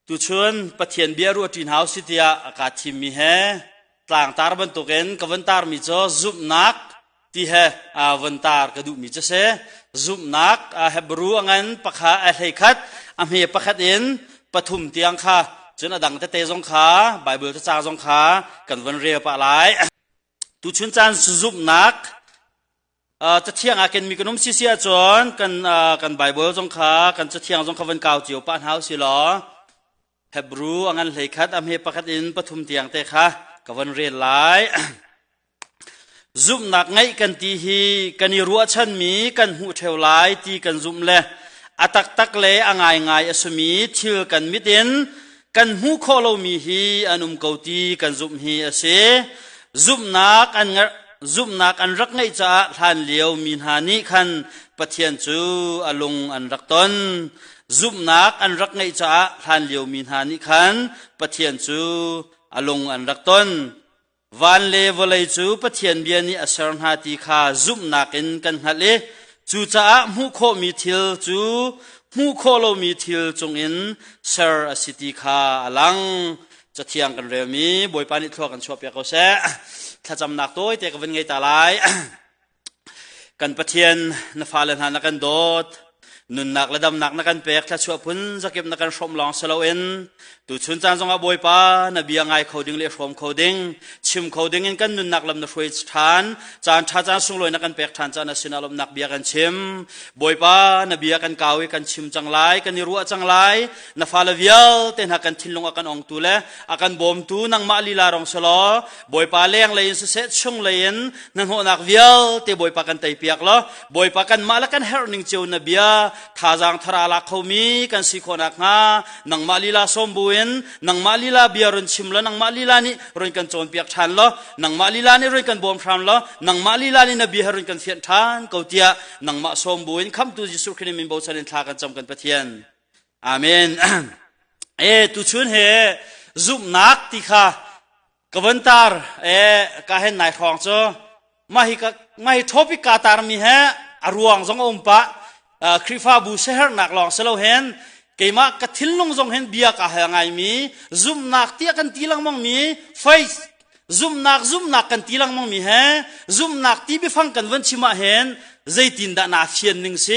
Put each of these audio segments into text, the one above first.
tu chuan pathian bia ru tin house sitia aka thim mi he tlang tar ban to ken kavantar mi cho zup nak ti he avantar ka du mi che se zup nak hebru angan pakha a hekhat am he pakhat in pathum tiang kha chun adang te zong kha bible te cha zong kha kan van re pa lai tu chun chan zup nakจะเที่ยงอาเกนมีขนมเสียจนกันไบเบิลจงขากันจะเที่ยงจงขวันเก่าเจียวป้านเฮาสิล้อเฮบรูอันเลยคัดอเมปะคัดอินปฐุมเตียงเตค่ะกวันเรียนหลายซุ่มหนักไงกันตีฮีกันนี่รัวชันมีกันหูเทวหลายตีกันซุ่มเล่อตักเล่อ่างไงอสมีทิลกันมิดินกันหูโคโลมีฮีอันเกาตีกันซุ่มฮีเสซุ่มหนักอันซุ่มนักอันรักไงจะทันเลียวมีหานิคันปะเทียนจูอลงอันรักตนซุ่มนักอันรักไงจะทันเลียวมีหานิคันปะเทียนจูอลงอันรักตนวันเลวเลยจูปะเทียนเบียนี่อสรหาติคาซุ่มนักอินกันฮัลเลจูจะมูโคมีทิลจูมูโคโลมีทิลจงอินเซอร์อสิติคาอลังจะเที่ยงกันเร็วมีบอยปานิทัวกันชอบอยากเอาเสถ้าจำหนักตัวแต่ก็เป็นไงตาลายกันปะเทียนนฟ้าเลนหานักกันโดดนุนหนักและดำหนักนักกันเปียกถ้าชัวพุนจะเก็บนักกันชมลองสโลเอ็นตูชุนจานจงอาบอยปานบียงไงเขาดึงเลี้ยชมเขาดึงชิมเขาดึงเงินกันนุนหนักลำนักช่วยทานจานท่าจานส่งลอยนักกันเปียกทานจานสินาลำนักเบียกันชิมบอยปานบียกันเกาไว้กันชิมจังไรกันนิรัวจังไรนฟ้าเลวิลเต้นหักกันทิ้งลงอากันองตูเล่อากันบ่มตูนังมาลีลารองสโลบอยปาเลี้ยงเลยสุเสชงเลยนังหัวนักวิลเตบอยปากันไตเปียกล้อบอยปากันมาละกันเฮร์นิงเจียวนบียท่าจางทาราลักเขามีกันสิคนนักงานังมาลีลาสมบูรณ์นังมาลีลาเบียรุนชิมละนังมาลีลานี่รุนกันโจนเปียกทันละนังมาลีลานี่รุนกันบ่มทานละนังมาลีลานี่นบีฮารุนกันเฟียนทานเกาเตียนังมาสมบูรณ์คำตูจิสุคริมินบ่ชันทากันจำกันปะเทียนอาเมนตุชุนเฮซุ่มนักติค่ะกวันตาร์กาเห็นนายทองจ้มาฮิทอปิกาตาร์มีเฮอรวงจงอมปะคริฟาบูเซฮร์นักลองเซโลเฮนเกมากระทิลลงจงเห็นเบียกะเฮงไงมีซุ่มนักเตียกันตีลังมังมีไฟซุ่มนักกันตีลังมังมีเฮซุ่มนักตีไปฟังกันวันชิมาเห็นใจตินดานาเฟียนหนึ่งเส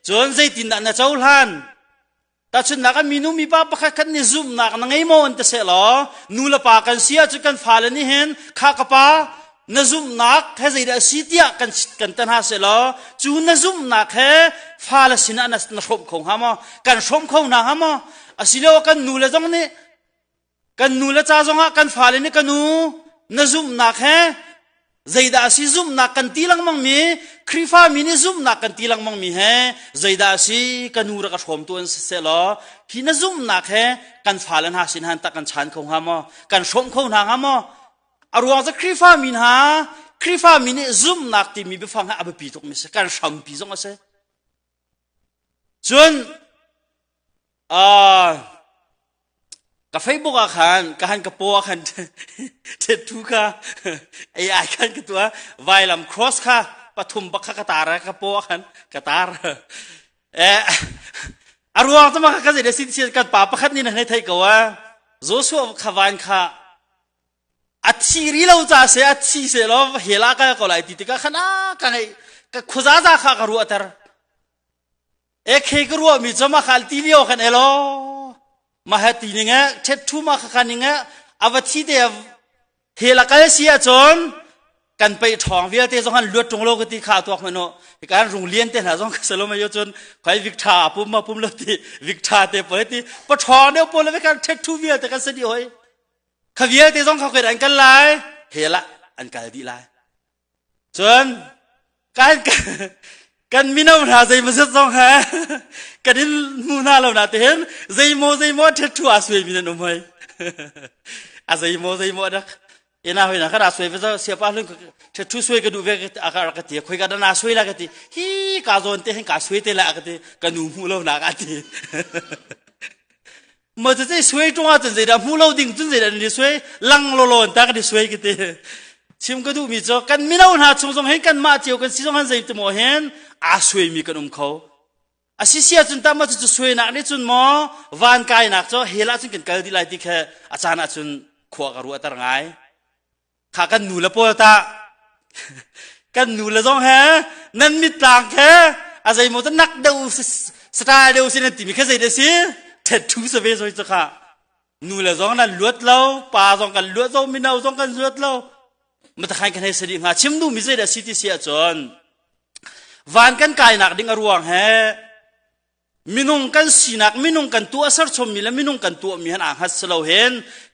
จนใจตินดานาเจ้าลันแต่ฉันนักมีนูมีป้าปะคันนี่ซุ่มนักนังไงโมนเตเสลอนูละปากันเสียจุกันฟ้าเลนี่เห็นข้ากป้านซุ่มนักแค่ใจเดสิเตียกันตันหาเสลอจูนซุ่มนักแค่ฟ้าละสินะนชมคงฮามอกันชมคงนะฮามออสิเลวกันนูละจงนี่กันนูละจ้าจงกันฟ้าเลนี่กันนูนซุ่มนักแค่ใจเดสิซุ่มนักกันตีลังมังมีคริฟ้ามีนี่ซุ่มนักกันตีลังมังมีแค่ใจเดสิกันนูละกันชมตัวเสลอพี่นซุ่มนักแค่กันฟ้าเลนหาสินหันตะกันชันคงฮามอกันชมคงนะฮามออารวงจะคริฟ้ามินหาคริฟ้ามินซุ่มนักที่มีไปฟังให้อภิตกมิเสการชมปีจงอาเสจนกับเฟซบุ๊กอาคารการกับโปอาคารเท็ดทุกะไอ้อาคารกับตัวไวลัมครอสค่ะปฐุมปักขกตาระกับโปอาคารกตาระอารวงจะมากันจะได้สิ่งที่กันป่าปักขัดนี่นะในไทยก็ว่าโจชัวขวานค่ะอัฐิริเราจะเสียอัฐิเสียเราเฮลักก็ไล่ติดกันขนาดกันไอ้ก็ขุจ้าข้ากรัวเตอร์เฮกรัวมีจมาขัลทีวีโอกันเอโลมาเหตุนี้ไงเช็ดทุ่มขันนี้ไงอวัติเดียเฮลักเสียจนกันไปทองเวียเตจงหันเลือดจงโลกที่ข่าวตัวมันโนการโรงเรียนเตนะจงสโลมาโยจนใครวิกตาปุ่มมาปุ่มเลติวิกตาเตปเลติปะทองเนี่ยปุ่มเลยการเช็ดทุ่มเวียแต่กันเสียหอยขวีเตจงเขาเกิดอันกันไล่เฮละอันกันดีไล่จนกันมีน้ำหาใจมันจะต้องหากันนี่มูน่าเราหนาเห็นใจโมเท็ดทั่วสวยมีนั่นไหมใจโมนักเอ็น่าเห็นนะขนาดสวยไปซะเสียป้าเรื่องเท็ดทั่วสวยก็ดูเวกอากาศกันทีคุยกันน่าสวยละกันทีฮีกาโซนเตะให้กาสวยเตะละกันทีกันดูมูเราหนากันทีมันจะสวยจงอาจจะได้มูเราดิ่งจนได้ดีสวยลังโลนตากันดีสวยกันทีชิมก็ดูมีจอกันมีน้ำหาชงเห็นกันมาเจียวกันสิจงหันใจตัวเห็นอาสวยมีกันเขา อาศิเสียจุนตามมาจุดสวยนักนี่จุนหมอวานกายนักจ้อเฮล่าจุนกันกันที่ไรที่แค่อาจารย์จุนขวากรัวตระไงข้ากันหนูละปวตากันหนูละจ้องแฮนั่นมีต่างแค่อาศัยหมดนักเดาสไตล์เดาสินันติมีแค่ใจเดสิเท็ดทูสเปซอยจ้ะค่ะหนูละจ้องนั้นลวดเล่าป่าจ้องกันลวดจ้องมีนาจ้องกันลวดเล่ามันตะใครกันให้สติมาชิมดูมีใจเดสิที่เสียจนวานกันกายนักดิ้งอรวงแฮมินุงกันสีนักมินุงกันตัวสัรชมมีและมินุงกันตัวมีหันอ่างฮัสโลเห็น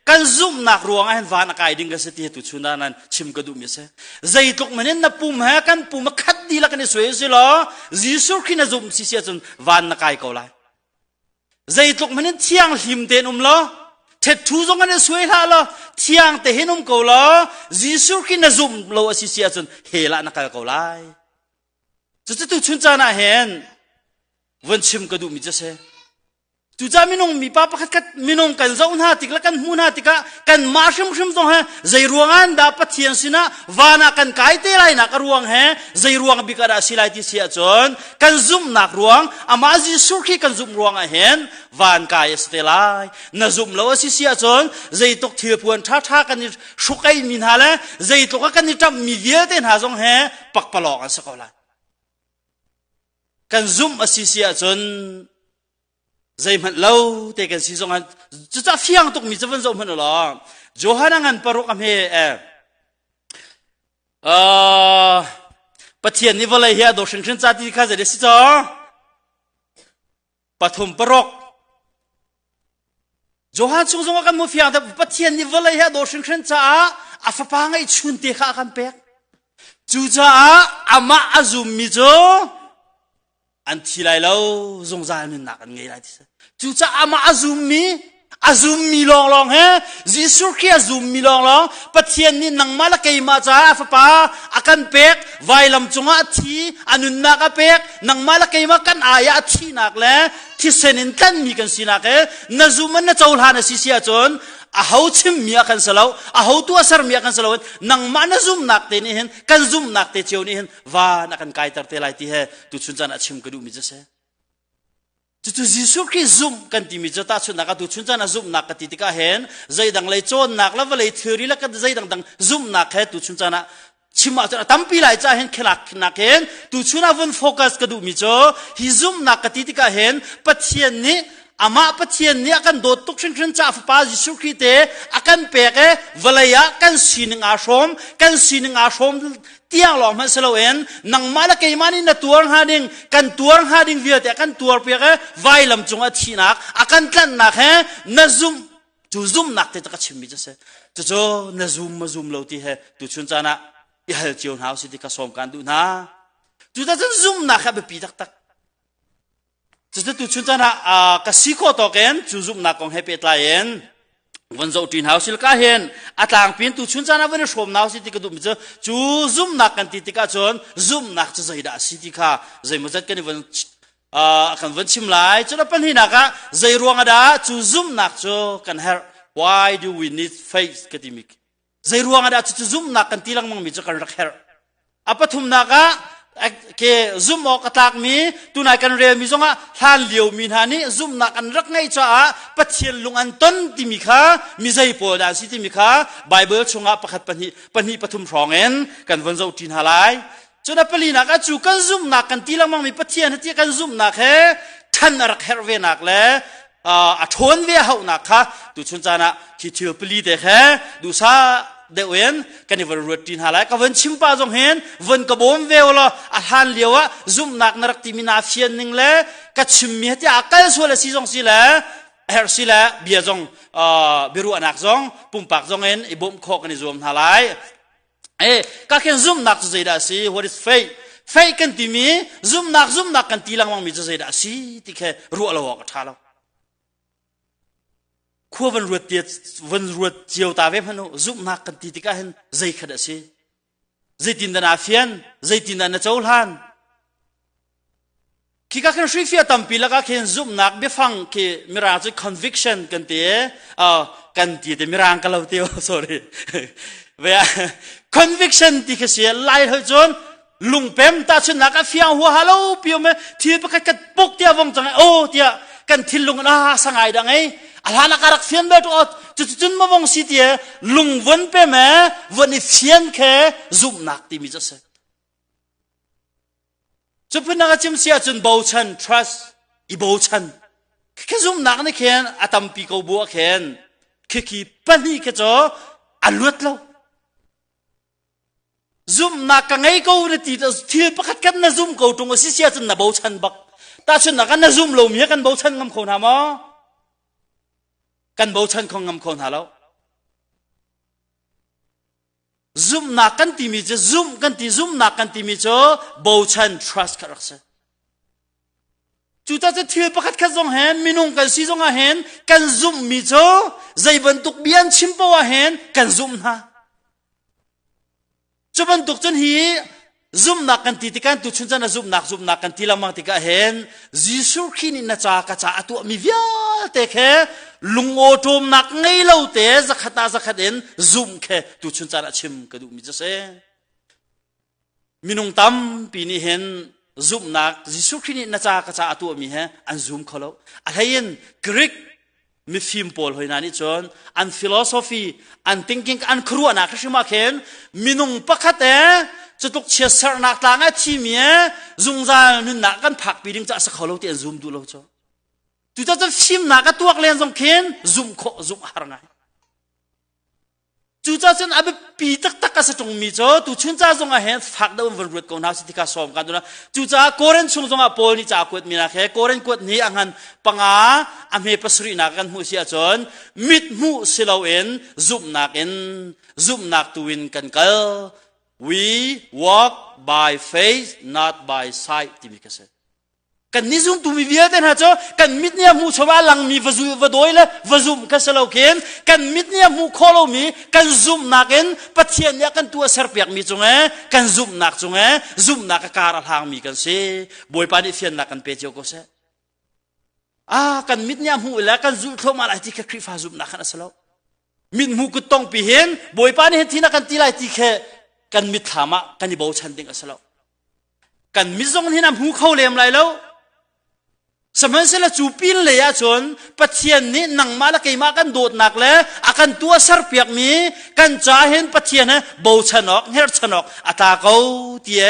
กันซุ่มนักรวงให้วานกายดิ้งกันสติตุชุนานันชิมกระดูมิเสใจตกมันเห็นนับปุ่มแฮกันปุ่มขัดดีละกันสวยสิล้อจีสุขินซุ่มสิเสียจนวานนักกายเกาไลใจตกมันเห็นเที่ยงหิมเตนุมล้อเท็ดทูจงกันสวยละล้อเที่ยงเตเห็นุมเกาล้อจีสุขินซุ่มล้อสิเสียจนเฮละนักกายเกาไลจะตุชุนจานาเห็นวันชิมกระดูมิจะเสจุจามินงมีป้าพักกัดมินงกันเจ้าหน้าติกละกันหูหน้าติกะกันมาชิมตรงฮะใจรวงอันดาปัทเทียนสินะวานากันไกเตไลนักรวงฮะใจรวงบิกระสิไลที่เสียจนกันซุ่มนักรวงอามาจิสุขีกันซุ่มรวงเห็นวานกายสเตไลน่ะซุ่มแล้วสิเสียจนใจตกเทียบพวนท่ากันชุกไอมินฮาละใจตกกันนี่จำมีเยอะเต็นหาจงฮะปักปลอกกันสักวันกันซุ่มอสิเสียจนใจมันเล่าแต่กันสิจงอันจะเฟียงตกมีจะเป็นจงมันหรอโจฮานังันปรุกอเมปะเทียนนี่ว่าอะไรเฮียโดชิงชินจัดที่ข้าจะได้สิจ้าปฐมปรุกโจฮานจงกันมุฟียงแต่ปะเทียนนี่ว่าอะไรเฮียโดชิงชินจ้าอาฟปังไอชุนเตะข้ากันเป็กจูจ้าอามาอาซุมมิโจอันที่ไรแล้วจงใจมันหนักอันไงไรที่สุดจู่จะอามาอาซุมมีลองเฮจิสุขีอาซุมมีลองปัจเจียนนี่นังมาละเกยมาจ้าฟ้าป้าอากันเป็กไวลำจงอาทีอันนุนนักเป็กนังมาละเกยมากันอายาทีนักแลที่เซนินตันมีกันสินักเนซุมันน่ะเจ้าหลานสิเสียจนอาหูชิมมีอากันสลาวอาหูตัวสารมีอากันสลาวนังมานะซุมนักเตนี่เห็นกันซุมนักเตเจียวนี่เห็นว่านักกันไกตัดเตลัยที่เฮตุชุนจันอาชิมกระดูมิจะเสจุดจิสุขีซุมกันที่มิจะตัดชุนนักตุชุนจันอาซุมนักกันที่ติกาเห็นใจดังเลยโจนนักแล้วว่าเลยเทอรีแล้วก็ใจดังซุมนักเฮตุชุนจันชิมาจะตั้มปีไหลจะเห็นขลักนักเห็นตุชุนอาวันโฟกัสกระดูมิจะฮิซุมนักกันที่ติกาเห็นปัจเจียนนี้อามาปะเทียนนี่อากันโดดตุกชิงจ้าฟ้าจิสุขีเตอากันเปกเวลายะกันสีนึงอาชมเตียงหลอกมันสลเวนนังมาละเกยมานี่นะตัวหาดิงกันตัวหาดิงเวียแต่กันตัวเปกไวลำจงอาทีนักอากันกันนักเฮนซุมจูซุมนักเตตะกชิมมิจะเสจูนซุมมาซุมเราที่เฮตุชุนจานะยาเจียวหาวสิที่กสมกันดูนะจูตาจันซุมนักเฮแบบปีตักจะตุชุนจานะกสิโคตอกเอ็นจูซุมนักของเฮเปตไลเอ็นวันเจ้าจีนเฮาสิลกาเห็นอาต่างปีนตุชุนจานะวันนี้ชมนาวสิติกดูมิจะจูซุมนักกันติกาจนซุมนักจะใจด่าสิติกาใจมันจะกันวันกันวันชิมไลจนเป็นที่นักะใจรวงadaจูซุมนักจูกันเฮ why do we need faith กันที่มิกใจรวงadaจูซุมนักกันตีลังมังมิจะกันรักเฮapaทุมนักะke zoom ok atak mi tunai kan re mi zonga han liu min hani zoom nak an rak ngai cha pathian lung an ton ti mi kha mi zai po da si ti mi kha bible chunga pakhat pani pathum rong en kan von zo tin halai chuna pali nak a chu kan zoom nak kan tilang mang mi pathian ti kan zoom nak he than rak her ve nak le a thon ve hau nak kha tu chun cha na ki thil pali de he du saเดเวนกันนี่วันรวดจีนหาไรก็วันชิมป้าจงเห็นวันกระบอมเวลละอาหารเลียวะซุ่มนักนรักที่มีนาเฟียนหนึ่งเลยก็ชิมมีที่อาการส่วนละสีจงสีละเฮร์สีละเบียจงบิรุอนักจงปุ่มปากจงเห็นไอ้บ่มคอกันนี่รวมหาไรก็แค่ซุ่มนักจะใจได้สิ what is faith faithกันที่มีซุ่มนักกันที่ลังมังมีจะใจได้สิที่แค่รัวละวกท่าเราขั้ววันรวดเดียวันรวดเจียวตาเว็บฮันโนซุปนักกันตีติกาเห็นใจขดสิใจตินดานาเฟียนใจตินดานาเจ้าหันคิดก็แค่ช่วยเฟียตัมปีแล้วก็แค่ซุปนักเบี้ยฟังแค่มิราจุ conviction กันเตะกันตีแต่มิรางกันเราเตียว sorry เว้ย convictionที่แค่เสียไล่ให้จน ลุงเพ็มตาชนักเฟียงหัวฮัลโหลเปียวเมที่ประคัดกันปุกเตียวงจังโอ้เตียกันทิลลุงน่าสังไงดังไงอะไรนักการเฟียนเบตุอดจุดมาวงสิเตียลุงวันเปมวันนี้เฟียนแค่ซุ่มนักที่มีจะเสจุดพนักจิมเสียจนบูชัน trust อีบูชันแค่ซุ่มนักนี่แค่อาตัมปีกูบัวแค่ขี้ปันนี่แค่จ่ออันลุดแล้วซุ่มนักกันไงกูเนี่ยที่ประคัดกันนะซุ่มกูตรงสิเสียจนน่ะบูชันบักตาชนักกันนะซุ่มลมเฮียกันบูชันงำคนหามอกันบูชันของงำคนหาแล้วซุ่มนักกันที่มีจะซุ่มกันที่ซุ่มนักกันที่มีจะบูชัน trust กันรักษาจุดจะที่ประคัดกันจงเห็นมินุงกันซีจงเห็นกันซุ่มมีจะใจบรรทุกเบียนชิมปวเห็นกันซุ่มนะจะบรรทุกจนหีซุ่มนักกันที่กันตุชุนจันซุ่มนักกันที่ละมังที่กันเห็นจิสุขีนินาจากระจาตัวมีเวียเตะแค่ลุงโอโตมนักไงเล่าเตะสักขัดเห็นซุ่มแค่ตุชุนจันชิมกระดูมิจะเสมินุงตั้มปีนี้เห็นซุ่มนักจิสุขีนินาจากระจาตัวมีเห็นอันซุ่มเขาแล้วอะไรเห็นกรีกมีฟิล์มโพลหอยนานี่จนอันฟิโลโซฟีอัน thinking อันครัวนักชิมาเห็นมินุงปักขัดเตะจะตกเชียร์สนักต่างที่มีจุงใจนึกนักกันผักปีนึงจะสักเขาเราเตียนซูมดูเราจ้ะจุดจะฟิล์มนักกันตัวเลี้ยงจงเข็นซูมโคซูมหารงไงจุดจะอับปีตักกันสักจงมีจ้ะตุชุนจ้าจงเห็นผักเดิมวันรุ่งก่อนหน้าสิทธิการสอบกันดูนะจุดจะโกเรนชงจงอ่ะโพนี่จะกวดมีนะแค่โกเรนกวดนี้อังหันปังอาอเมปัสรีนักกันหูเสียจนมิดหูสิเราเอ็นซูมนักตัววินกันเกลWe walk by faith, not by sight. ที่มีกษัตริย์กันนิซุมตุมีเวียเดนฮะจ้ะกันมิดเนี่ยมูชาวาลังมีวจุวดอยเลวจุมกษัตริย์เราเขียนกันมิดเนี่ยมูโคโลมีกันซุมนักเอ็นปัจเจียนเนี่ยกันตัวเสือเปียกมีจงกันซุมนักจงซุมนักการทางมีกันเสียบอยปานิเฟียนนักกันเปเจียวก็เสียกันมิดเนี่ยมูแล้วกันซุมเข้ามาอะไรที่แค่คริฟ้าซุมนักกันสลาวมิดมูกุต้องปีเห็นบอยปานิเห็นที่นักกันที่ไรที่แค่กันมิถามะกันที่บ่าวชันติงอัสลาวกันมิจงที่นำหูเข้าเลี้ยมไรแล้วสมัยเสละจูปินเลยจนปัจเจียนนี้นังมาละกี่มากันโดดหนักแล้วอากันตัวสารเปียกมีกันจ่าเห็นปัจเจียนนะบ่าวชันออกเฮรชันออกอัตาเขาเตี้ย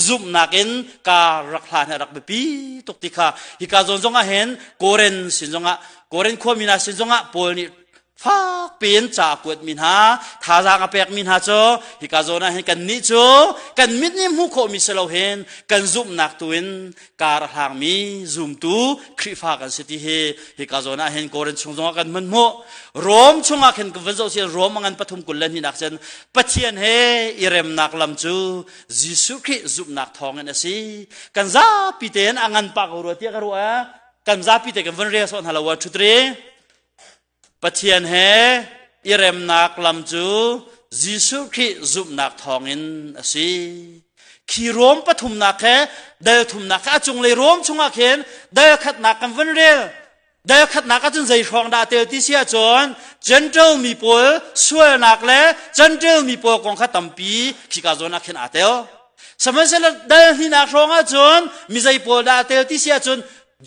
ซุ่มนักเอ็นการักลานรักแบบปีตกติกาฮิกาจงเห็นโกเรนสินจงโกเรนขวมินาสินจงโพลนี่ฟ้าเปลี่ยนจากกวดมินหาท่าทางอเปกมินหาโจฮิกาโจนะเห็นกันนิโจกันมิดนิมุโคมิเสลาเห็นกันซุ่มนักตัวเองการทางมีซุ่มตูคริฟ้ากันสิที่ฮิกาโจนะเห็นโกเรนชงจงกันมันโมรวมชงกันกันวันเสาร์เชียนรวมกันปฐมกุลเล่นที่นักเซนปัจเจียนเฮอิเรมนักลำจูจิสุคริซุ่มนักทองกันสิกันซาปิเตนอังันปากรัวเตียกรัวกันซาปิเตกันวันเรียสอนฮัลโหลชุดเรปัจเจียนเฮอิเรมนักลำจูจิสุคริซุบนักทองอินสิขีรวมปฐุมนักแค่เดลทุมนักอาจงเลยรวมชงอาเข็นเดลขัดนักกันวันเรียเดลขัดนักอาจงใจครองดาเตลที่เสียจนจันเจลมีปัวช่วยนักเล่จันเจลมีปัวกองขัดตั้มปีขีกาจนนักเข็นอาเตลสมัยเสร็จเดลที่นักครองอาจนมีใจปัวดาเตลที่เสียจน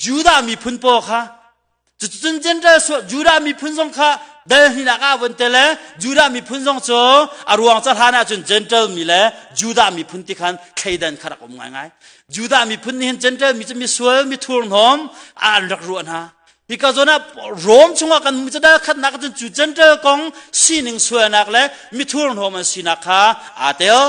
ยูดามีพุนปัวค่ะจุดจนเจอจูดามีพุนซงค่ะเดินที่นักอาวันเตล่จูดามีพุนซงโจอารวงจัลฮานาจนเจนเจลมีเล่จูดามีพุนที่ขันใครเดินขรักอมง่ายจูดามีพุนนี่เห็นเจนเจลมีจะมีสวยมีทูร์นหอมรักรวนฮะที่ก็จะน่ะรวมชงกันมีจะได้ขัดนักจนจูเจนเจลกองสีหนึ่งสวยนักเล่มีทูร์นหอมสีนักค่ะอาเตล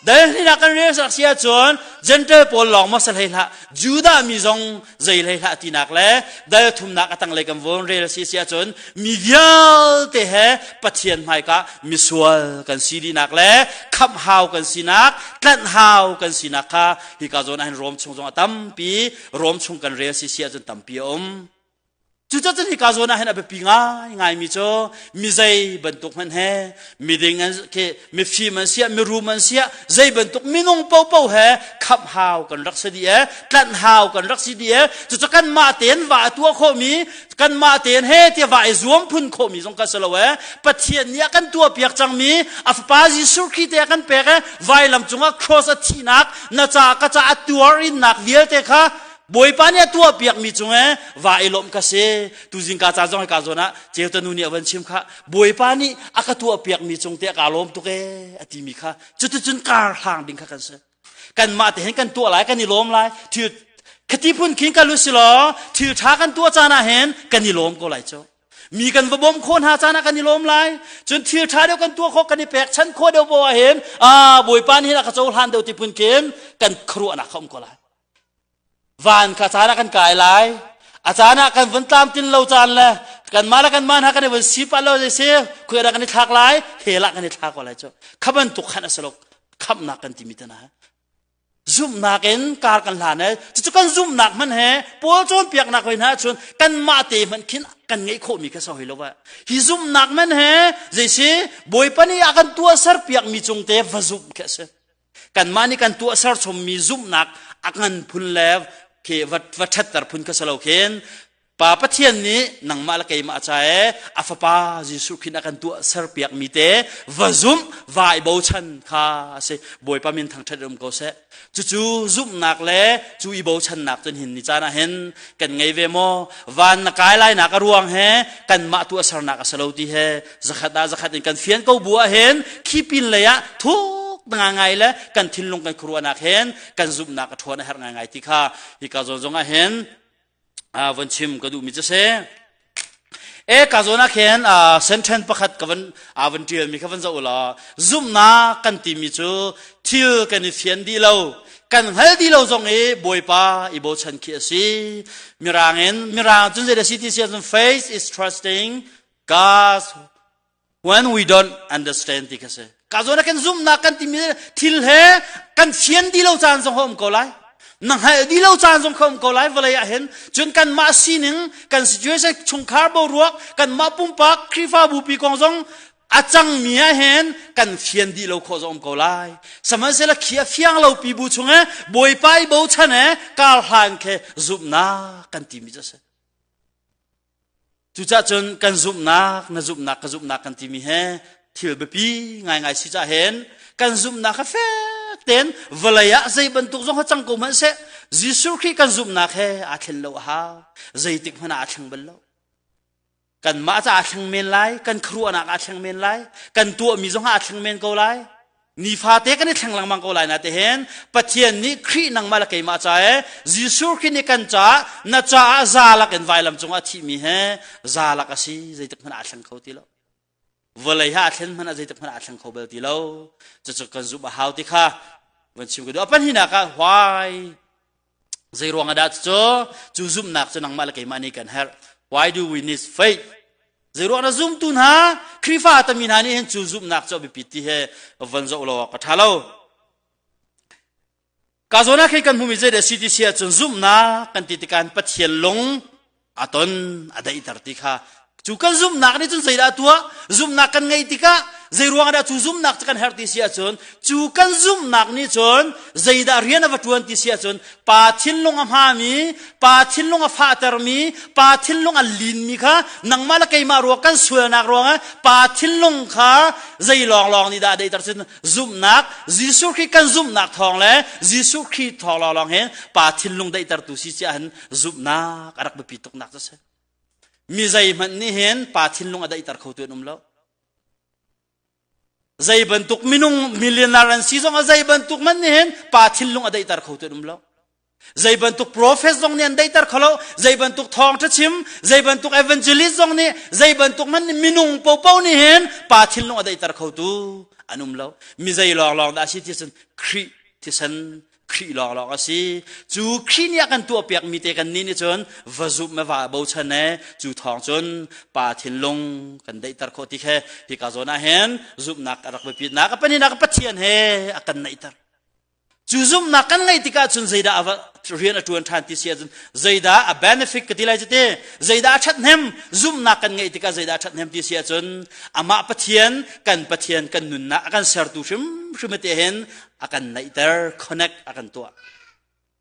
เดินที่นักเรียนสักเสียจนเจนเจอปอลลองมาสลายละจูดามีจงใจเลยละที่นักเล่เดินทุ่มนักตั้งเลยกันวนเรียนเสียจนมีเยอะแต่เหปัจเจียนไม่ก็มีส่วนกันสีดีนักเล่ขับหาวกันสีนักตัดหาวกันสีนักค่ะที่ก็จะนั่งรวมชงตั้มปีรวมชงกันเรียนเสียจนตั้มปี จุดจะนี่กาโซน่าเห็นแบบปีง่ายมีโจมีใจบรรทุกมันแห่มีเด้งเคมีฟีมันเสียมีรูมันเสียใจบรรทุกมีนงเป่าแห่ขับหาวกันรักษดีกันหาวกันรักษดีจุดจะกันมาเตียนว่าตัวโคมีกันมาเตียนเฮที่ว่าไอ้รวมพุ่นโคมีสงกัสละเวปะเทียนเนี่ยกันตัวเปียกจังมีอัฟปาจิสุขีเตกันเปียกไว้ลำจงว่าครอสทีนักน่าจะกระจายตัวรินนักเวียเตค่ะบอยปานี่ตัวเปียกมีจงว่าไอ้ลมกษตุจิงกาจ้าจงให้กาโซนะเจ้าตนุนี่วันชิมค่ะบอยปานี่อากาตัวเปียกมีจงเตะกาลมตุกอติมีค่ะจุดการทางดิ่งค่ะกันเสกันมาแต่เห็นกันตัวหลายกันนี่ลมหลายถือคติพุ่นคิงกันลุสิลอถือท้ากันตัวจานาเห็นกันนี่ลมก็ไหลเจ้ามีกันบ่มโคนหาจานากันนี่ลมหลายจนถือท้าเดียวกันตัวโคกันนี่แปลกฉันโคเดียวบ่เห็นบอยปานี่ละกระโจหันเดียวติพุ่นเข็มกันครัวนักเขาก็ไหลวันข้าจานะกันกายลายอาจารย์กันวันตามตินเราจานเลยกันมาแล้วกันมาหากันในวันสิบเราจะเสียคุยอะไรกันในทักลายเฮละกันในทักอะไรเจ้าขับมันตุกขันอสลกขับนักกันที่มิตรนะซุ่มนักเองการกันหลานเนี่ยจะกันซุ่มนักมันแห่ปวดจนเปียกนักเลยนะจนกันมาเตะมันคิดกันไงโคมีก็สอยแล้วว่าฮิซุ่มนักมันแห่จะเสียบอยปนีอากันตัวสารเปียกมีจงเตะวซุ่มแค่เสียกันมานี่กันตัวสารชมมีซุ่มนักอากันพุ่นแล้วเควัดชัดตรพุนก็สลาวเข็นป่าปะเทียนนี้นังมาละเกยมาใจอาฟปาจิสุขินักันตัวเสร์เปียกมีเตวซุมวายโบชันข้าเสบอยปามินทางทัดรมก็เสจู่ซุมนักเล่จู่อีโบชันนักจนหินนิจานะเห็นกันไงเวโมวันนักกายไลนักรวงเฮกันมาตัวสารนักสลาวตีเฮจักขัดกันเฟียนก็บัวเห็นขี้ปินเลยอะทุกงไงเลยกันทิ้งลงกันครัวนักเห็นกันซุมนักทวนหางไงที่ข้าที่กาจงเห็นวันชิมก็ดูมิจะเสกาจนักเห็นเซนเทนประคัดกับวันเดียวมีแค่วันเจ้าละซุมนักกันที่มิจูที่กันเฟียนดีเรากันเฮลดีเราจงบอยป้าอีโบชันเคียซีมีรางจนเจอสิที่เสียจน faith is trusting God when we don't understand ที่เขาเสกาจนักเห็นซุมนักกันที่มิทิลเฮกันเฟียนดีเราจานจงหอมก็ไลนังให้ดีเราจานสมคมก็ไล่เวลาเห็นจนกันมาสีหนึ่งกันสิ่งที่ชงคาร์บอรัวกันมาปุ่มปักครีฟ้าบุปีกองจงอาจังมีเห็นกันเฟียนดีเราโคจงก็ไล่สมัยเสร็จเขียฟียงเราปีบุชงบอยไปบูชนะกาลหันเคซุบนากันทีมิจะเสจุดจนกันซุบนากันทีมิเฮที่แบบปีง่ายสิจะเห็นกันซุบนาคาเฟ่เต็นเวลาใจบรรทุกจงเขาจังกูมันเสจิสุขีกันซุบนักเฮอาเทนโลฮาใจติกมันอาเทงเบลโลกันมาจะอาเทงเมนไลกันครัวนักอาเทงเมนไลกันตัวมีจงอาเทงเมนกูไลนี่ฟาเตกันนี่แทงหลังมังกูไลนะแต่เห็นปัจเจียนนี่ครีนังมาละเกยมาใจจิสุขีนี่กันจ้าน่าจะซาลักกันไวลำจงอาทิมีเฮซาลักสิใจติกมันอาเทงเขาตีโลเวลาอาเทนมันอาจจะมันอาเทนเขาเบลตีเราจะกันซุบหาวที่ข้าวันชิมกันดูปัญหาค่ะวายใจรวงอดัตจูซุมนักจะนั่งมาละเกมานี่กันเฮ why do we need faith ใจรวงนะซุมตุนฮะครีฟ้าตมินานี่เห็นจูซุมนักจะไปปิดที่เฮวันจะอุลวะก็ท่าเรากาโซนักให้กันภูมิใจเดสิที่เสียจนซุมนักกันติดการปัจเจียนลงอัตนอดัยตรติข้าจูกันซุมนักนี่จนใจได้ตัวซุมนักกันไงติกะใจรวงได้จูซุมนักกันเฮร์ติเสียจนจูกันซุมนักนี่จนใจได้เรียนวัตถุอันติเสียจนปาทินลงอภามีปาทินลงอฟาตรมีปาทินลงอลินมีค่ะนังมาละไกมารวกันสวยนักรวงปาทินลงค่ะใจลองนี่ได้ตรจนซุมนักจิสุขีกันซุมนักทองเลยจิสุขีทองลองเห็นปาทินลงได้ตรตุสิเสียหันซุมนักอารักไปปิดตกนักจะเสมีใจมันนี่เห็นปาทินลงอได้ตรเขาตัวนุ่มแล้วใจบรรทุกมินุงมิลเลนนารันซีซงใจบรรทุกมันนี่เห็นปาทินลงอได้ตรเขาตัวนุ่มแล้วใจบรรทุกโปรเฟสซงนี่อันได้ตรเขาแล้วใจบรรทุกทองทัชชิมใจบรรทุกเอเวนเจลิสซงนี่ใจบรรทุกมันมินุงเป่านี่เห็นปาทินลงอได้ตรเขาตัวอันนุ่มแล้วมีใจลองได้สิที่สันครีที่สันครีลองสิจูครีเนี่ยกันตัวเปียกมีเตกันนี่จนวจุไม่ว่าบูชนะจูทองจนปาทินลงกันได้ตรโคติแค่ที่กาโซนาเห็นจุบนักรักไปปิดนักเป็นนักปัจเจียนเฮกันในตร จูซุมนักกันไงติกาจุนใจดาเรียนอจวนทันที่เสียจุนใจดาa benefit กติไลจะเตใจดาชัดเนมซุมนักกันไงติกาใจดาชัดเนมที่เสียจุนอามาปะเทียนกันนุนนะกันเสร์ตุชิมเตเห็นakan na iter connect akan tua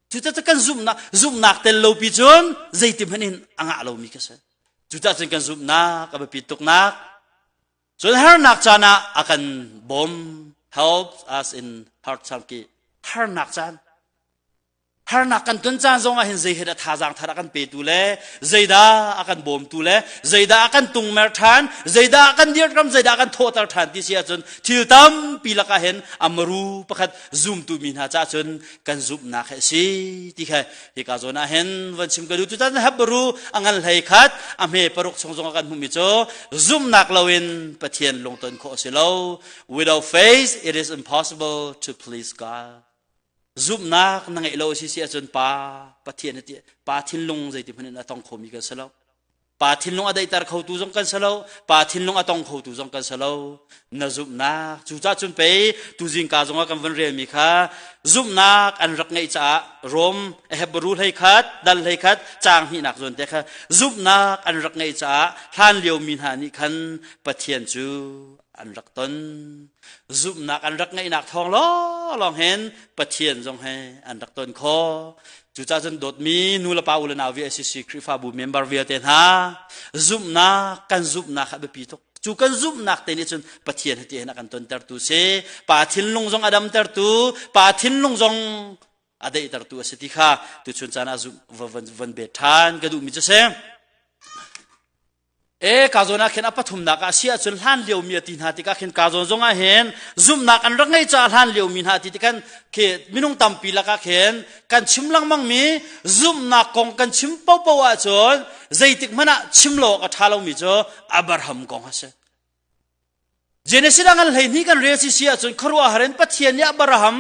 juta kan zoom nak tel lo pi chon zaitim hanin anga lo mi ka sa juta kan zoom na ka pituk nak chon har nak chana akan bom help us in heart samki har nak chan har nak kan tun chan zong a hin zai heda thajang thara kan pe tu le zaida akan bom tu le zaida akan tung mer than zaida akan dir kam zaida akan thotar than ti sia chun thil tam pila ka hen amru pakhat zoom tu min ha cha chun kan zoom na khe si ti kha hi ka zona hen wan sim ka du tu tan habru angal hai khat ame paruk song song kan humi cho zoom nak lawin pathian long ton kho silo without faith it is impossible to please God giúp nak nang ilo si si achon pa thian ti pa thin lung zai ti phanin atong khomi kan salo pa thin lung adai tar khau tu jong kan salo pa thin lung atong khau tu jong kan salo na giúp nak chu cha chun pe tu jing ka jong kan van re mi kha giúp nak an rak ngai cha rom hebru hai khat dal hai khat chang hi nak zon te kha giúp nak an rak ngai cha than liu min ha ni khan pathian chu an rak ton giúp nak an rak ngai nak thong lo long hen pathian jong he an rak ton kho chu cha chen dot mi nu la pa u la na vi scc krifa bu member vi ten ha giúp nak kan giúp nak ha be pi tok chu kan giúp nak te ni chun pathian he te na kan ton tar tu se pa thin lung jong adam tar tu pa thin lung jong adai tar tu se ti kha tu chun chana zu van be than ka du mi che se kazona khen apathum na ka sia chul han leu mi ti na ti ka khen kazon zonga hen zum na kan rangai cha han leu min ha ti kan ke minung tampi la ka khen kan chimlang mang mi zum na kong kan chim pau pau a chon zaitik mana chimlo ka thalo mi cho abraham kong ha se Genesis angal hai ni kan resi sia chon kharwa haren pathian ya abraham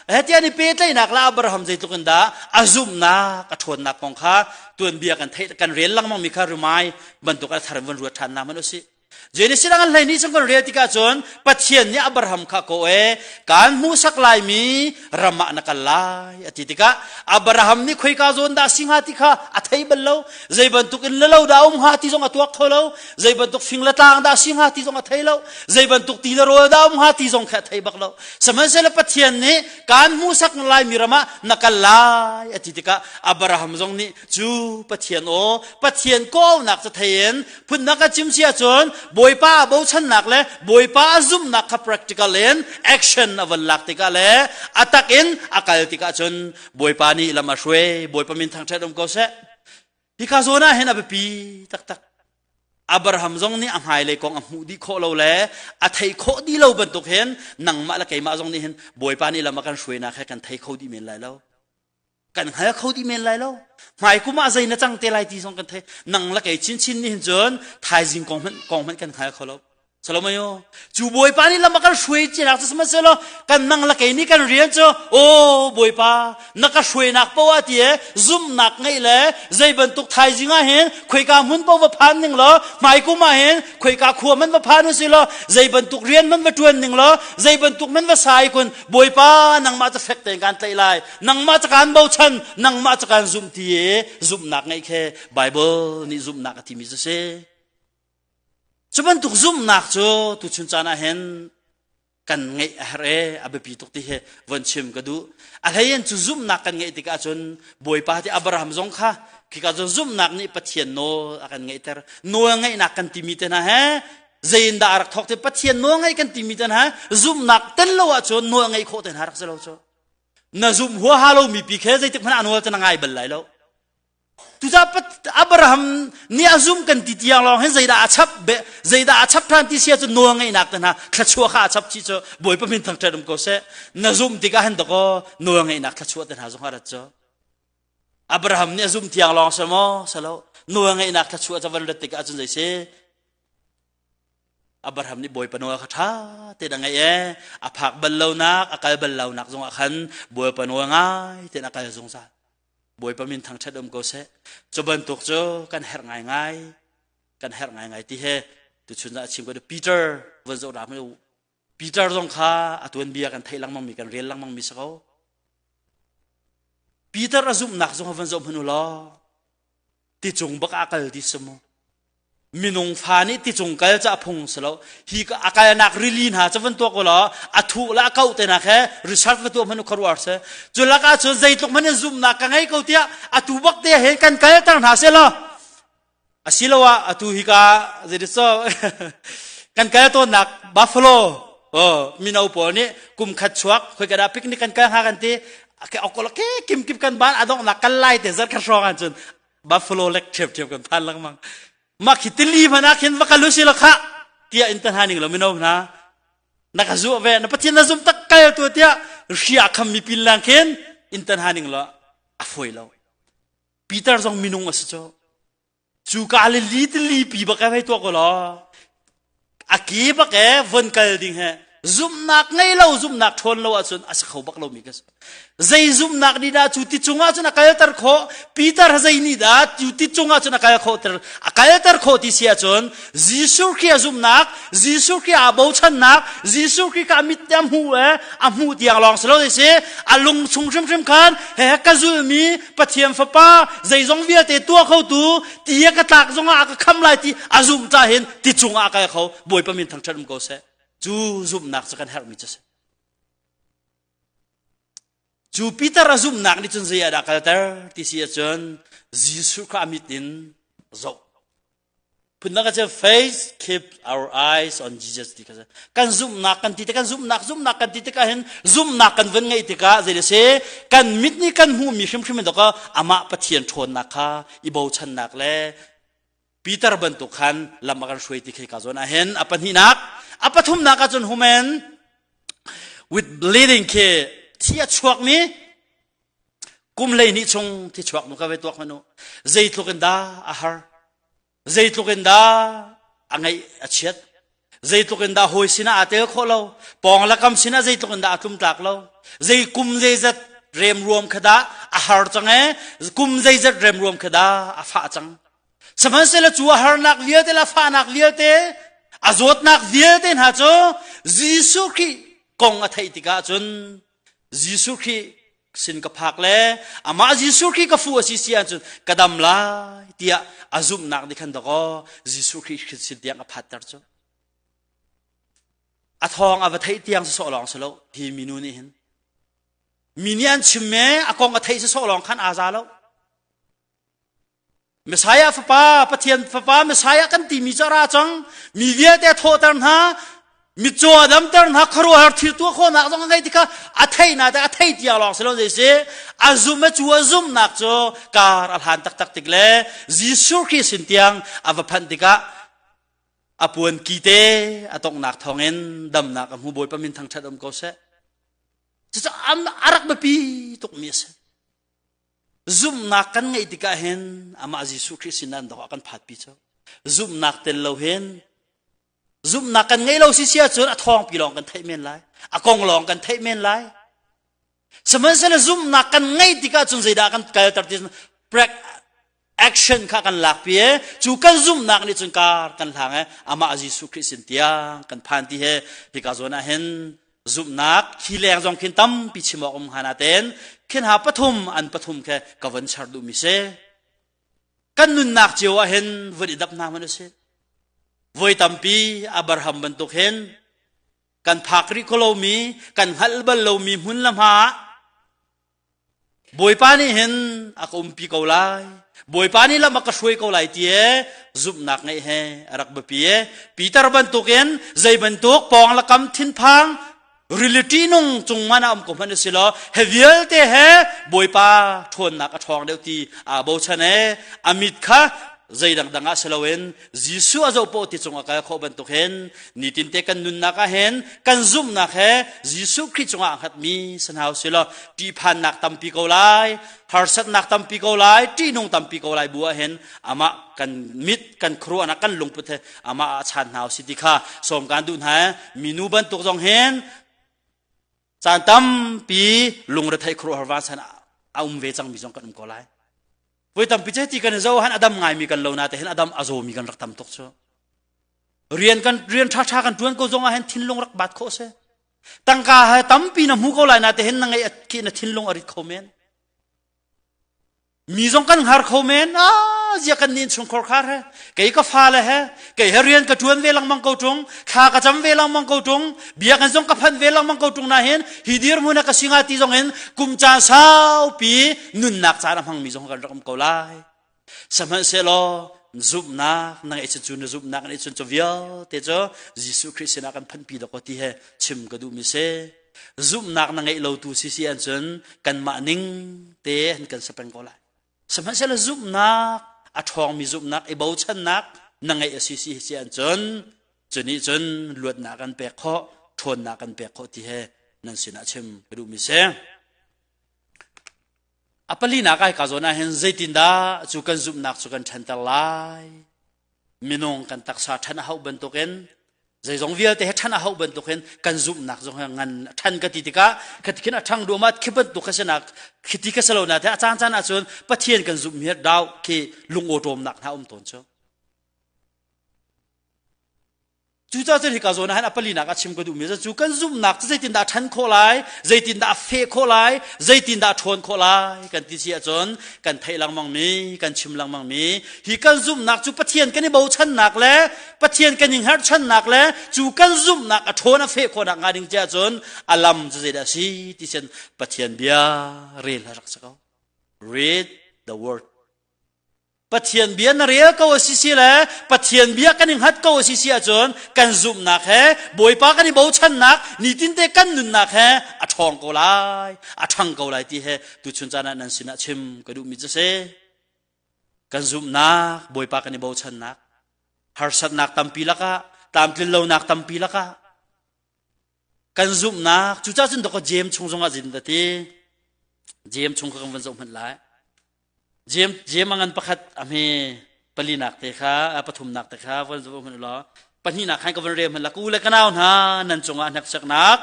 hetiani pe tlai nak la abraham zaitukun da azum na ka thon na kong kha tuan bia kan thai kan rel lang mang mi kha rumai bantu ka tharam wan ruat than na manosi Genesis angal hai ni chong kan reti ka chon pathian ya abraham kha ko kan mu sak lai mi rama na kalai atitika abraham ni khoi ka zon da singha ti kha athai ballo zai bantu kin lalo da ha ti jong atuak tholo zai bantu fing la tang da singha ti jong athai lo zai bantu ti la ro da ha ti jong kha thai bak lo saman se la pathian ni kan mu sak lai mi rama na kalai atitika abraham jong ni chu pathian ko nak cha thaien phun na ka chim sia chon boy pa bo chan nak le boy pa zum nak ka practical en action avan lak tika le atak in akal tika chon boy pa ni lama shwe boy pa min thang thadom ko se hika zona hen api tak abraham jong ni anghai le kong amu di kho lo le athai kho di lo ban tok hen nang ma la kai ma jong ni hen boy pa ni lama kan shwe na kha kan thai kho di men lai lo kan ha kho di men lai lo mai kuma zai na chang te lai ti song kan the nang la kai chin ni jon thai jing kong man kan ha kholo salomayo chu boy pa ni lama kan shwe chi nak sama selo kan nang la kai ni kan rian cho o boy pa na ka shwe nak pa wa ti zum nak ngai le zai ban tuk thai jinga hen khoi ka mun pa wa phan ning lo mai kuma hen khoi ka khuwa man wa phan si lo zai ban tuk rian man wa tuan ning lo zai ban tuk man wa sai kun boy pa nang ma cha fek te kan tlai lai nang ma cha kan bo chan nang ma cha kan zum ti zum nak ngai khe bible ni zum nak ti mi se Cuman tuk zoom nak cho tu chun chana hen kan ngai hare abepi tuk ti he von chim kadu alhayen chu zoom nak kan ngai tika chun boy pa ti abraham jong kha ki ka zoom nak ni pathian no akan ngai ter no ngai nak kan ti mi te na he zain da arak thok te pathian no ngai kan ti mi te na zoom nak ten lo a chon no ngai kho ten harak selo cho na zoom ho halo mi pi khe zai tik phana anwal chana ngai bal lai lo tu dapat Abraham ni azum kan titiang long hen zaida achap than ti sia chu no ngai nak tan ha thachua kha achap chi cho boy pa min thang thadum ko se na zum ti ka hen to ko no ngai nak thachua tan ha zo harat cho Abraham ni azum tiang long samo salo no ngai nak thachua cha van rat ti ka chun jai se Abraham ni boy pa no kha tha te da ngai aphak bal lo nak akal bal lo nak zong khan boy pa no ngai te na ka zong sa boy pa min thang thadom ko se choban tok cho kan her ngai ti he tu chuna chim ko Peter von zo da me Peter jong kha atun bia kan thailang mang mi kan rel lang mang mi sao Peter azum nak zong havan zom hanula ti chung bak akal di samo minung phani ti chung kal cha phung salo hi ka akal nak rilin ha chavan to ko la athu la kau te na khe research ka to manu kharwar se chula ka chu zai tok man zum na ka ngai kau tia atu bak te he kan kal tar na se la asilawa atu hi ka zai so kan kal to nak buffalo minau po ni kum khat chuak khoi ka da picnic kan ka ha kan ti ke okol ke kim kim kan ban adong nak kal lai te zar ka so kan chun buffalo lek chep chep kan phan lang mang ma khitili mana khin wakalusi la kha tia intan haning lo minau na nakazu ve na pathin na zum tak kal tu tia ria kham mi pin lang khen intan haning lo afoi lo Peter jong minung as cho chu ka le li pi ba ka vai to ko lo aki ba ke von kal ding he zum nak ngai lo zum nak thon lo achun as khau bak lo mi ka zai zum nak ni da chu ti chunga chuna kal tar kho Peter hazai ni da chu ti chunga chuna kal kho tar akal tar kho ti sia chun jisu ki zum nak jisu ki abo chan nak jisu ki ka mit tam hu a mu tiang long slo se alung chung chim chim khan he ka zu mi pathiam fa pa zai zong via te tua kho tu ti ka tak zong a ka kham lai ti azum cha hen ti chunga ka kho boi pa min thang chan ko se chu zum nak cha kan her mi cha se chu Peter azum nak ni chun zia da kalter ti sia chun jisu ka mitin zo punna ka che face keep our eyes on Jesus ti ka kan zum nak kan ti kan zum nak kan ti ka hen zum nak kan ven ngai ti ka zai se kan mit ni kan hu mi shim shim da ka ama pathian thon nak kha i bo chan nak le Peter ban tu khan lamakan shoi ti ka zon a hen apan hi nak apathum nak ka chun humen with bleeding ke tia chuak mi kum lei ni chung ti chuak mu ka ve tuak manu zai tlukin da ahar zai tlukin da angai achiat zai tlukin da hoi sina ate kholo pong la kam sina zai tlukin da atum tak lo zai kum zai zat rem ruam khada ahar change kum zai zat rem ruam khada afa chang saman se la chu ahar nak lia te la fa nak lia te azot nak lia te ha cho jisu ki kong athai ti ka chun jisu ki sin ka phak le ama jisu ki ka fu asi sian chun kadam la tia azum nak ni khan da ko jisu ki sin tiang a phat tar cho a thong ava thai tiang so long so lo hi minu ni hin minian chimme akong a thai so long khan a za lo Messiah fa pa pathian fa pa Messiah kan ti mi chara chang mi via te tho tar ha mi cho dam tar na kharo har thi tu kho na jong ngai tika athai na ta athai tia long selo se azum chu azum nak cho kar al han tak tak tik le jisu ki sin tiang ava phan tika apuan ki te atong nak thongen dam nak mu boy pamin thang thadam ko se cha am arak ba pi tok mi se zum nak kan ngai tika hen ama jisu ki sinan do kan phat pi cho zum nak tel lo hen zum nak kan ngai lo si sia chun a thong pi long kan thai men lai a kong long kan thai men lai saman se la zum nak kan ngai tika chun zai da kan kal tar ti action kha kan lak pi chu kan zum nak ni chun kar kan hlang ama jisu christian tiang kan phan ti he ti ka zona hen zum nak khi leng jong khin tam pi chimo om hana ten khin ha pathum an pathum khe kawan char du mi se kan nun nak chewa hen vodi dap na man se voi tampi Abraham bantuk hen kan phakri kolomi kan halbal lomi hun lam ha boy pani hen akum pi kolai boy pani lam ka shoi kolai tie zup nak ngai he arak ba pie Peter bantuk hen zai bantuk pong la kam thin phang reality nung chung mana am ko man silo hevial te he boy pa thon nak a thong deu ti a bo chane amit kha zai dang danga selawen jisu azo po ti chunga ka kho ban to hen ni tin te kan nun na ka hen kan zum na khe jisu khri chunga khat mi san hau selo ti phan nak tam pi ko lai har sat nak tam pi ko lai ti nong tam pi ko lai bua hen ama kan mit kan khru ana kan lung puthe ama chan hau si ti kha som kan dun ha minu ban to jong hen chan tam pi lung ra thai khru har wa san aum ve chang mi jong kan ko lai với tầm piche ti kan zo han adam ngai mi kan lo na te hen adam azo mi kan rak tam tok cho rian tha tha kan tuan ko zonga hen thin long rak bat kho se tang ka ha tam pi na mu ko lai na te hen na ngai ki na thin long arit kho men มีจงกันหาเขาเมนจะกันนินชงคอร์คาร์เกี่ยก็ฟ้าเลยเกี่ยเรียนกระชวนเวลังมังกรจงข้ากระจำเวลังมังกรจงเบียกันจงกับพันเวลังมังกรจงน่าเห็นฮิดีร์มุนักสิงห์ตีจงเห็นกุมจาสาวปีนุนนักจารพังมีจงกันรักมกลายสมัยเสลอจุบนักนั่งเอชจุนจุบนักเอชจุนจวิลเตจยิสุคริสต์นักกันพันปีดอกที่เหชิมกระดูมิเซจุบนักนั่งเอลตูซิซิอันจนกันมานิ่งเตะกันสเปนกลายสมัยเสลจุบนักอัฐองมีจุบนักไอบ่าวชันนักนั่งเอซิซิซิอันจนนี้จนลวดนักกันเปะข้อทนนักกันเปะข้อที่เหนั่นสินะชิมกระดูมิเซอปลีนักไอ้ข้าจน่าเห็นใจตินดาจุกันจุบนักจุกันฉันตะไลมินงกันตักษาฉันเอาบรรทุกเห็นใจจงเวียแต่ฉันเอาบรรทุกเห็นกันจุบนักจงเงินฉันกติกาคติกินทั้งดูมาคิดบรรทุกขนักคิดที่ก็สโลนะแต่อาจารย์อาจารย์ปะเทียนกันจุบเมียดาวที่ลุงโอโตมนักนะต้นเจ้าจูจ้าจะที่กาโซนะฮันอปลีนักชิมก็ดูมีจะจูกันซุ่มนักจะใจตินดาทันโคไลใจตินดาเฟโคไลใจตินดาทวนโคไลกันที่เสียจนกันไทยลังมังมีกันชิมลังมังมีฮีกันซุ่มนักจูปะเทียนกันนี่เบาชันนักแล้วปะเทียนกันยิงฮัดชันนักแล้วจูกันซุ่มนักทวนเฟโคนักงานดิงเจ้าจนอัลลัมจะใจดาสีที่เช่นปะเทียนเบียเรียนรักษาเขา read the wordปะเทียนเบียนเรียก็ว่าสิสิเลยปะเทียนเบียกันยังหัดก็ว่าสิสิอาจารย์กันซุ่มนักแฮ่บอยปากันนี่บ่ชันนักนี่ตินเตกันนุนนักแฮ่อัฐองก็ไลอัฐังก็ไลที่แฮ่ตุชุนจานันสินะชิมก็ดูมิจะเสกันซุ่มนักบอยปากันนี่บ่ชันนักหาสัตนักตามปีละกะตามติลโลนักตามปีละกะกันซุ่มนักจุจ้าจนตกเจมชงจงอาจินตติเจมชงกันวันจงมันไลเจมงันประคัดอเมปลีนักเตะปฐุมนักเตะวันจะบอกมันหรอปนีนักให้กับวันเรียมันละกูเลยกันเอาหานันจงอันนักสักนัก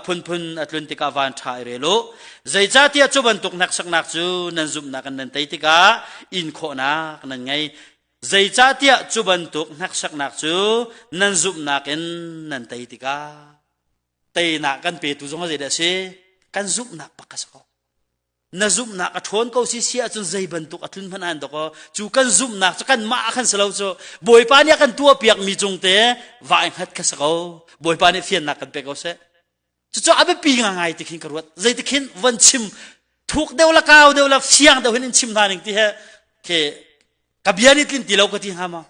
พุนอัตลุนติกาวันชายเรโลใจจ้าที่จุบันตุกนักสักนักจูนันจุบนักนันเตติกาอินโคนักนันไงใจจ้าที่จุบันตุกนักสักนักจูนันจุบนักนันเตติกาเตนักกันเปิดตุจงอะไรเดชกันจุบนักปักสักนซุมนักทวนเขาสิเสียจนใจบรรทุกทุนพันอันดอกจูกันซุมนักจะกันมาขันสลาวโจบอยปานี่กันตัวเปียกมีจงเตะวายหัดกันสักบอยปานี่เฟียนนักกันเปกเอาเสจู่ๆอาเบปีง่ายติขินกรวดใจติขินวันชิมทุกเดวละก้าวเดวละเสียงเดวเห็นชิมทานิงที่เหเคกับยานิตินติเลวก็ที่หามา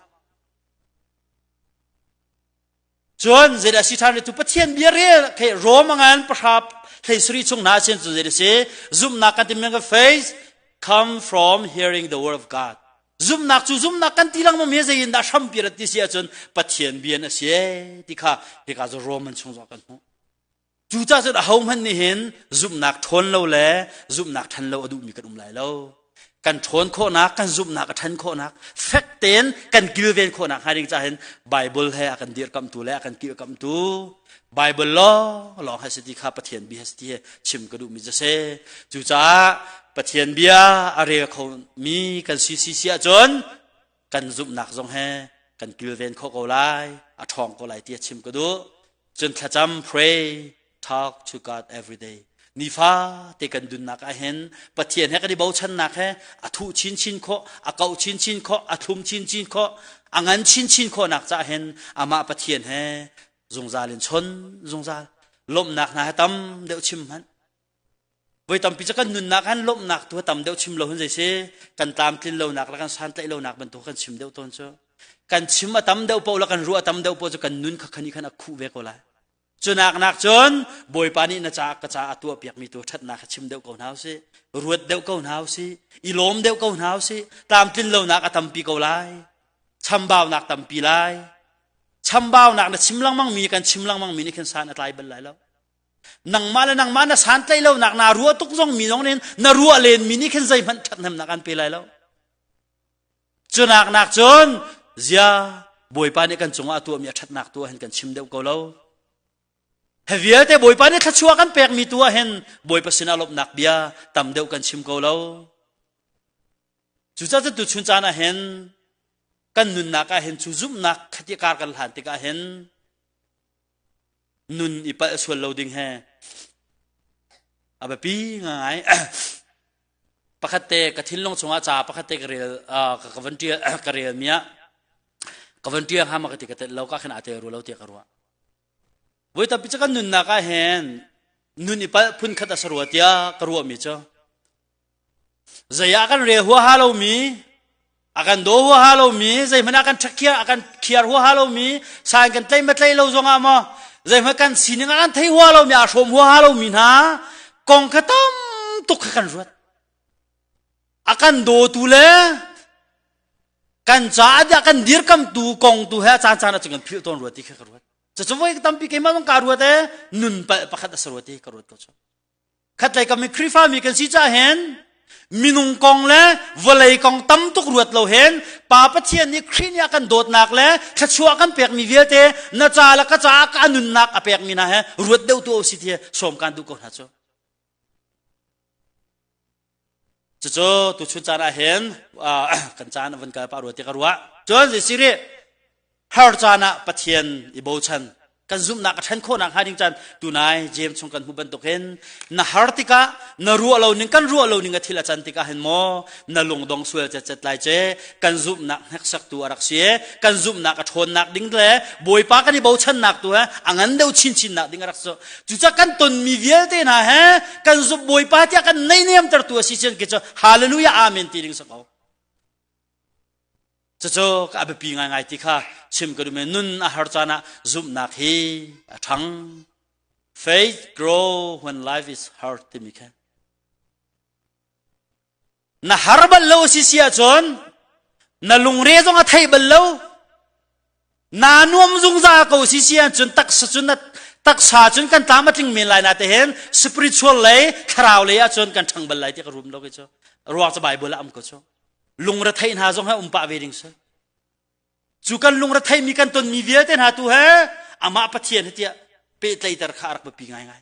จนเจดาสิทานตุปเทียนเบียเรเคโรมังอันประทับให้สรีชงนาเชนจุดเดชซุมนักกันที่มันก็ faith come from hearing the word of God ซุมนักกันที่ลังมันมีใจยินดาชัมปีรติเสียจนปะเทียนเบียนเสียที่ข้าจะโรมันชงจกันจูจ้าจะเอามันนี่เห็นซุมนักทนเราแลซุมนักทันเราอดูมีกันไหลเรากันทนโคนักกันซุมนักทันโคนักแฟกเตนกันกิลเวนโคนักหาดิงจะเห็นไบเบิลให้กันเดียร์คำตัวและกันกิลคำตัวไบเบิลล้อลองให้สติข้าปะเทียนบีให้สติชิมกระดูมิจะเสจูจ้าปะเทียนเบียอะไรเขามีกันซีจนกันซุมนักจงให้กันกิลเวนโคก็ไลอัฐองก็ไลที่ชิมกระดูจนขจำ pray talk to God every dayนิฟ้าเตกันดุนนักเห็นปะเทียนให้กันได้เบาชันนักให้อทุชินโคอเกาชินโคอทุมชินโคอังันชินโคนักจะเห็นอามาปะเทียนให้จงซาลินชนจงซาลมนักนะให้ตั้มเดี๋ยวชิมหันไว้ตั้มพิจารณาดุนนักหันลมนักตัวตั้มเดี๋ยวชิมเราหันใจเสกันตามกินเรานักแล้วกันสันติเรานักบรรทุกกันชิมเดี๋ยวต้นเจ้ากันชิมมาตั้มเดี๋ยวเปล่าแล้วกันรัวตั้มเดี๋ยวเปล่าจะกันนุนขันนี้ขันคู่เวกอะไรจนนักจนบอยปานี่นะจ๊ะกระจาตัวเปียกมีตัวชัดนักชิมเดียวเก่าหนาวสิรวดเดียวเก่าหนาวสิอีลมเดียวเก่าหนาวสิตามกินเรานักตั้มปีเก่าไล่ช้ำบ่าวนักตั้มปีไล่ช้ำบ่าวนักนะชิมลังมั่งมีกันชิมลังมั่งมีนี่ขันสานอะไรบันไลแล้วนังมาแล้วนังมานะสานใจเรานักนารัวตุกจงมีน้องเน้นนารัวเลนมีนี่ขันใจมันชัดนำนักกันปีไลแล้วจนนักจนเสียบอยปานี่กันจงอาตัวมีชัดนักตัวเห็นกันชิมเดียวเก่าแล้วเฮียแต่บอยปานี่ทัชวกันเปกมีตัวเห็นบอยปัสนาลบนักเบียต่ำเดียวกันชิมเกาแล้วจุดจะตุชุนจานะเห็นกันนุนนักเห็นจุจุมนักขติการกันหันติกาเห็นนุนอีปัสส่วนเราดิ่งแห่อาแบบปีง่าย ปกติกทิ้งลงชงอาจารย์ปกติกเรียกวันเดียกเรียเมียกวันเดียห้ามกติกติเราก็ขนาดเตะรู้เราเตะกรัววันแต่พิจารณาหนุนนักเห็นหนุนอีปะพุ่นขัดสรวติยากรัวมิจ้าจะอยากกันเรียหัวฮาโลมีอากันโดหัวฮาโลมีจะมันอากันชักเคียอากันเคียหัวฮาโลมีสายกันเตยไม่เตยเราจงอามาจะมันกันสิ่งอากันเทหัวเรามีอาชมหัวฮาโลมีนะกองขัดตั้มตุกกันรวดakan do tu le kan cha da kan dir kam tu kong tu ha cha cha na chungan phiu ton ruati kha karwat cha chawai tam pi ke ma mang karwat e nun pa pakhat asarwati karwat ko cha khat lai kam khrifa mi kan si cha hen minung kong le volei kong tam tuk ruat lo hen pa pathian ni khrin ya kan dot nak le thachua kan pek mi viate na cha la ka cha ka nun nak apek mi na he ruat deu tu si the som kan du ko ha choจู่ๆตุชุนจานาเห็นกันจานวันกาปารวติกรัวจนสิริฮาร์จานะปะเทียนอิโบชันกันซุ่มนักฉันโคนักหาดิงจันตูนายเจมชงกันหุบันตุกเห็นนาฮาร์ติกะนารัวเราหนึ่งกันรัวเราหนึ่งทิลจันติกะเห็นโมนาลงดงสวยจะจัดไล่เจกันซุ่มนักนักสักตัวรักเสียกันซุ่มนักชนนักดิ้งเลยบอยปากันอิโบชันนักตัวอังันเดียวชินนักดิ้งรักโซจู่ๆกันตนมีเวียเตนะฮะกันซุ่มบอยปาที่กันในเนียมตัดตัวสิเชนกิจฮาเลลูยาอาเมนตีดิ้งสักเอาจู่ๆก็อาเบปีง่ายๆที่ข้าชิมก็ดูเหมือนนุ่นอาหารจานะซุ่มนักฮีทั้ง faith grow when life is hard ที่มีแค่น่าฮาร์บัลโลสิเสียจนน่าลุงเรียจงอาไทยบัลโลน่านวมจงจากเขาสิเสียจนตักสจุนตักสาจนกันตามมาถึงเมลัยนาเตเห็น spiritual เลยคราวเลยจนกันทั้งบัลลัยที่กระรุมเราก็จะรัวจะใบบัลลัมก็จะลุงระไทยน่าจงให้ปะเวดิงซะจู่กันลุงระไทยมีกันตนมีเวียเตน่าตัวเฮอามาปะเทียนเตียเปตเลยตระขารักแบบปีง่าย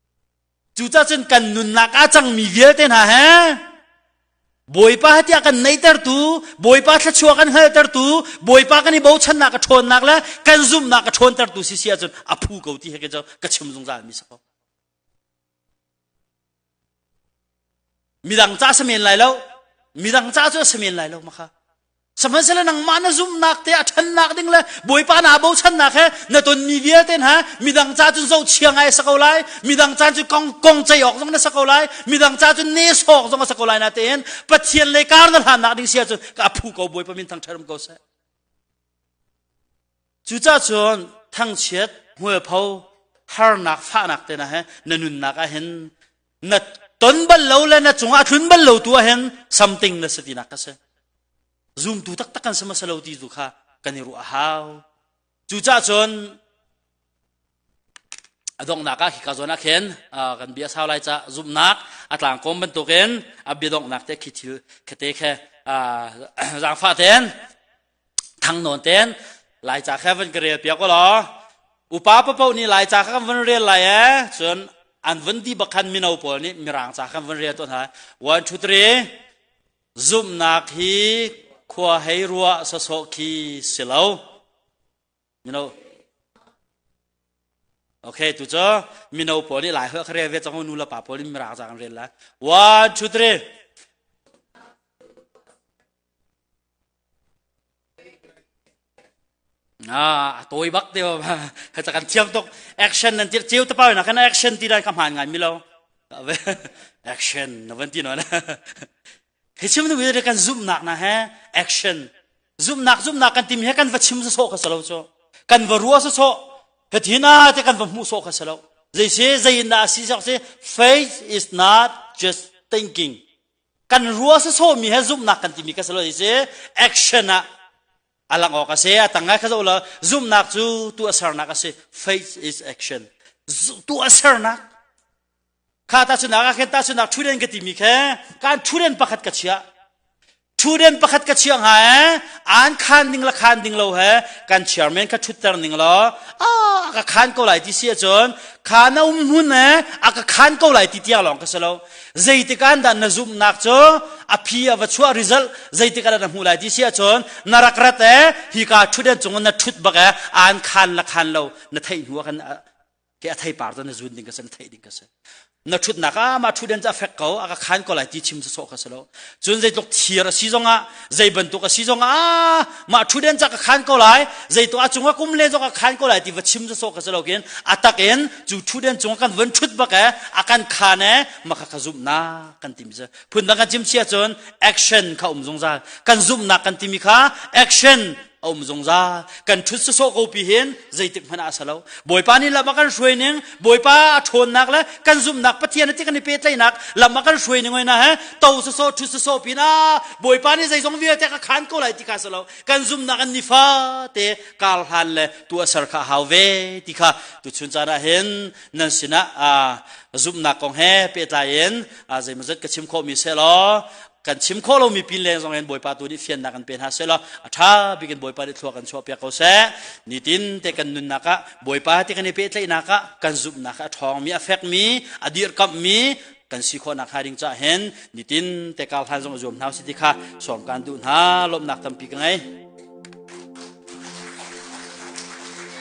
ๆจู่จ้าจนกันนุนนักอาจังมีเวียเตน่าเฮบอยป้าเตียกันในตระตูบอยป้าทัชชัวกันเฮตระตูบอยป้ากันนี่บ่าวชันนักชนนักแล้วกันซุ่มนักชนตระตูสิเสียจนอภูเขาที่เฮก็จะกระชิมจงจานมีสักมีดังจ้าเสมียนไหลแล้วมีดังจ้าจะเสมียนไหลแล้วมาค่ะสมัยเสร็จนังมานะซุ่มนักเตะชันนักดิ้งเลยบอยป้าหน้าบ่าวชันนักเฮนตนมีเวียเต้นฮะมีดังจ้าจุนโซ่เชียงไงสักเอาไรมีดังจ้าจุนกงใจออกตรงนั้นสักเอาไรมีดังจ้าจุนเนสออกตรงนั้นสักเอาไรนะเต้นปัจเจียนเลยการนั่นหันนักดิ้งเสียจนกับผู้เขาบอยป้ามินทั้งเทอมเขาเสียจู่จ้าจนทั้งเช็ดหัวเผาฮาร์นักฟ้านักเต้นนะฮะนนุนนักเห็นนัดต้นบัลลูเลยนะจงอาทุนบัลลูตัวเห็น something นะสตินักเสียzoom tu tak takan sama salau ti tu kha kaniru ahau chucha chon adong naka hi ka zona khen kan bia saw lai cha zoom nak atlang kom ban to ken abidong nak te khithil khete khe jang fa ten thang non ten lai cha kha van kre pia ko lo upa pa pau ni lai cha kha van re lai chon an van di bakhan minau pol ni mirang cha kha van re to ha 1 2 3 zoom nak hiขวาให้รัวสะสกขีเสียแล้ว you know โอเคตัวเจ้ามีนเอาปอนี่หลายเฮือกเรียเวจังหูนูละป่าปอนี่มีรางจากกันเรียนละ 1 2 3ตัวอีบักเดียวจากการเชื่อมตกแอคชั่นนั่นเจียวตะเป้านะกันแอคชั่นที่ได้คำหานงานมีแล้วแอคชั่นนะวันที่น้อยนะเฮ้ยชิมดูวิธีการซูมหนักนะฮะแอคชั่นซูมหนักกันทีมให้กันวัดชิมสะโซกันสลาวโซกันวัดรัวสะโซเฮ้ยที่น่าจะกันวัดมูโซกันสลาวใจน่าสิจะ faith is not just thinking กันรัวสะโซมีให้ซูมหนักกันทีมีกันสลาวใจแอคชั่นอะอะไรออกกันเสียตั้งไงเขาจะว่าซูมหนักจูตัวสารนักกันเสีย faith is action ตัวสารนักข้าตาสุนัขข้าตาสุนัขทุเรียนกติมีแค่การทุเรียนประคัดกัจฉาทุเรียนประคัดกัจฉาหายอ่านคันดิ่งละคันดิ่งเราเหรอการเชื่อมันก็ชุดเตอร์ดิ่งเราก็คันก็ไหลที่เสียจนคันเอาหุ่นเหรอก็คันก็ไหลที่เตี้ยหลงก็เสร็จแล้วใจที่การดันนซุมนักโจอภิวัชชัวริซัลใจที่การดันหุ่นไหลที่เสียจนนรักรัตฮิกาทุเรียนจงนั้นชุดบักอ่านคันละคันเราในไทยหัวกันแกไทยปาร์ตในจุนดิ่งก็เสร็จไทยดิ่งก็เสร็จ นักชุดนักมาชุดเดินจะเฟกเขาอาการขันก็ไหลที่ชิมจะโซกันสโลจนใจตกเทียร์ซีจงใจบรรทุกซีจงมาชุดเดินจะขันก็ไหลใจตัวจงกุมเลนจงขันก็ไหลที่ว่าชิมจะโซกันสโลกินอัตตะเกนจูชุดเดินจงกันวันชุดบักอาการขันมาขจุมนากันติมจะพุ่นดังกันจิมเชียจนแอคชั่นเขาจงใจกันจุมนักกันติมิค่ะแอคชั่นเอามจงจากันทุสโซกูปีเห็นใจติดมันอาศัลบอยปานี่ละมากันช่วยนึงบอยปาทนนักแล้วกันซุ่มนักปะเทียนที่กันในเปใจนักละมากันช่วยนึงไว้นะฮะเต้าโซทุสโซปีน่าบอยปานี่ใจทรงเวียแต่ก็ขันก็ไหลที่กาสลากันซุ่มนักกันนิฟาเตกาลฮันเลยตัวสารข้าฮาวเวที่ข้าตุชุนจาระเห็นนั่นสินะซุ่มนักของเฮเปตายเห็นใจมันจะกระชิมโคมีเสลอกันชิมโคเรามีปีนเลงสองเห็นบอยปาตัวนี้เฟียนนักกันเป็นฮาเซลถ้าบิกันบอยปาได้ทัวกันชัวเปียกเขาเสนิตินเตกันนุนนักบอยปาเตกันในเปตเลยนักกันซุบนักทองมีอเฟกมีอดีรกับมีกันสิโคนักหาริงจะเห็นนิตินเตกาลทันสมจมน้าสิทธิค่ะสมการดูหาลมนักทำปีกันไง